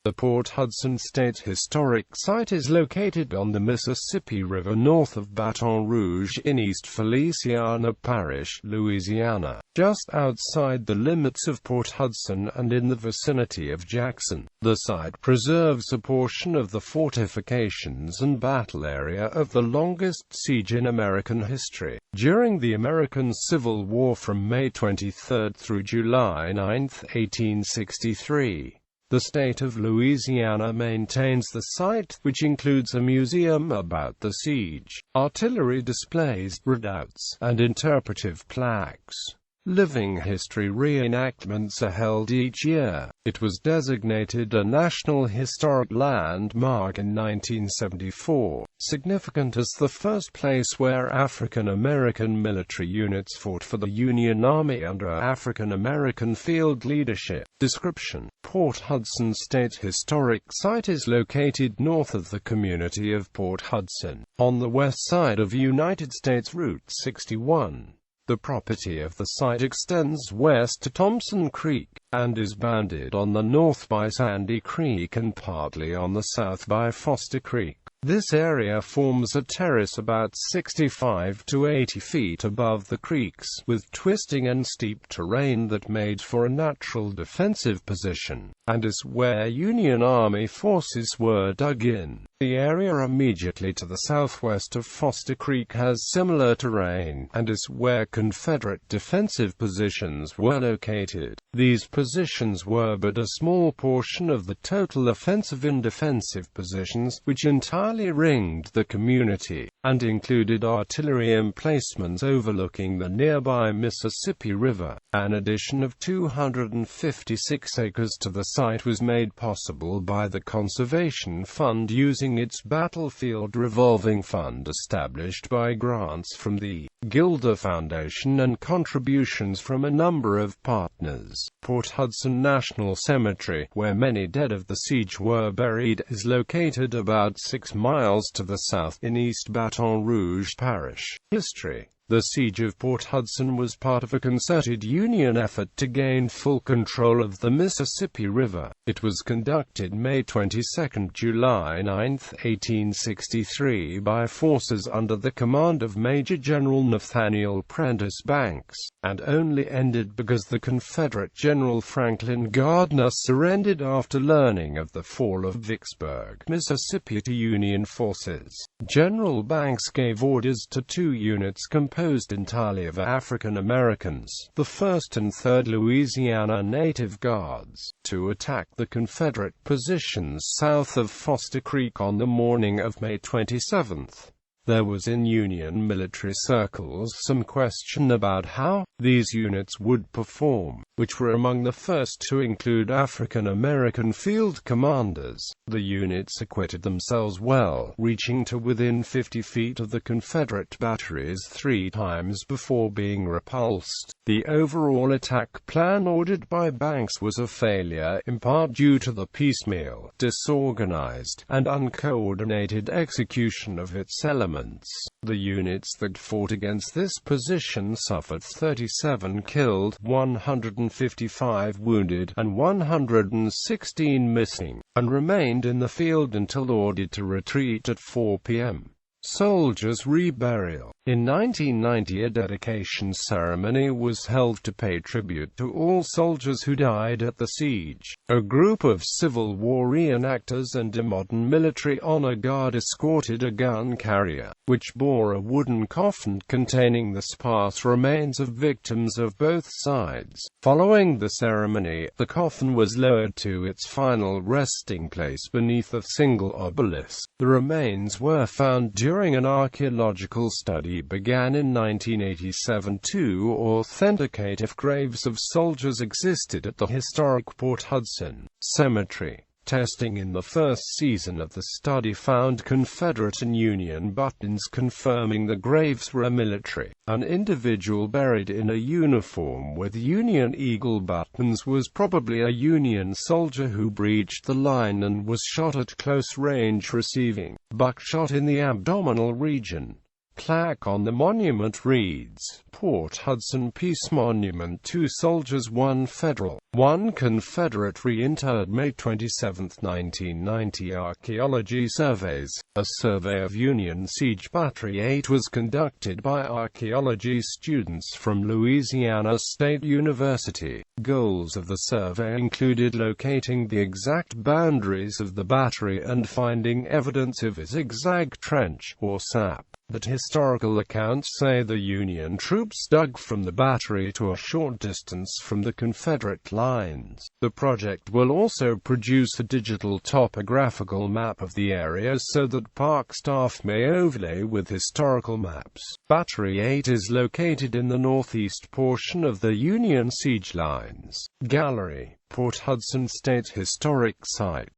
The Port Hudson State Historic Site is located on the Mississippi River north of Baton Rouge in East Feliciana Parish, Louisiana, just outside the limits of Port Hudson and in the vicinity of Jackson. The site preserves a portion of the fortifications and battle area of the longest siege in American history. During the American Civil War from May 23 through July 9, 1863, the state of Louisiana maintains the site, which includes a museum about the siege, artillery displays, redoubts, and interpretive plaques. Living history re-enactments are held each year. It was designated a National Historic Landmark in 1974, significant as the first place where African American military units fought for the Union Army under African American field leadership. Description: Port Hudson State Historic Site is located north of the community of Port Hudson, on the west side of United States Route 61. The property of the site extends west to Thompson Creek, and is bounded on the north by Sandy Creek and partly on the south by Foster Creek. This area forms a terrace about 65 to 80 feet above the creeks, with twisting and steep terrain that made for a natural defensive position, and is where Union Army forces were dug in. The area immediately to the southwest of Foster Creek has similar terrain, and is where Confederate defensive positions were located. These positions were but a small portion of the total offensive and defensive positions, which entirely ringed the community, and included artillery emplacements overlooking the nearby Mississippi River. An addition of 256 acres to the site was made possible by the Conservation Fund using its Battlefield Revolving Fund established by grants from the Gilder Foundation and contributions from a number of partners. Port Hudson National Cemetery, where many dead of the siege were buried, is located about 6 miles to the south in East Baton Rouge Parish. History: the siege of Port Hudson was part of a concerted Union effort to gain full control of the Mississippi River. It was conducted May 22, July 9, 1863 by forces under the command of Major General Nathaniel Prentice Banks, and only ended because the Confederate General Franklin Gardner surrendered after learning of the fall of Vicksburg, Mississippi to Union forces. General Banks gave orders to 2 units composed entirely of African Americans, the 1st and 3rd Louisiana Native Guards, to attack the Confederate positions south of Foster Creek on the morning of May 27. There was in Union military circles some question about how these units would perform, which were among the first to include African American field commanders. The units acquitted themselves well, reaching to within 50 feet of the Confederate batteries 3 times before being repulsed. The overall attack plan ordered by Banks was a failure, in part due to the piecemeal, disorganized, and uncoordinated execution of its elements. The units that fought against this position suffered 37 killed, 155 wounded, and 116 missing, and remained in the field until ordered to retreat at 4 p.m. Soldiers' reburial. In 1990, a dedication ceremony was held to pay tribute to all soldiers who died at the siege. A group of Civil War reenactors and a modern military honor guard escorted a gun carrier, which bore a wooden coffin containing the sparse remains of victims of both sides. Following the ceremony, the coffin was lowered to its final resting place beneath a single obelisk. The remains were found during an archaeological study began in 1987 to authenticate if graves of soldiers existed at the historic Port Hudson Cemetery. Testing in the first season of the study found Confederate and Union buttons confirming the graves were military. An individual buried in a uniform with Union Eagle buttons was probably a Union soldier who breached the line and was shot at close range receiving buckshot in the abdominal region. Plaque on the monument reads, Port Hudson Peace Monument, 2 soldiers, 1 Federal, 1 Confederate reinterred May 27, 1990. Archaeology surveys. A survey of Union Siege Battery 8 was conducted by archaeology students from Louisiana State University. Goals of the survey included locating the exact boundaries of the battery and finding evidence of a zigzag trench, or sap, that historical accounts say the Union troops dug from the battery to a short distance from the Confederate lines. The project will also produce a digital topographical map of the area so that park staff may overlay with historical maps. Battery 8 is located in the northeast portion of the Union siege lines. Gallery, Port Hudson State Historic Site.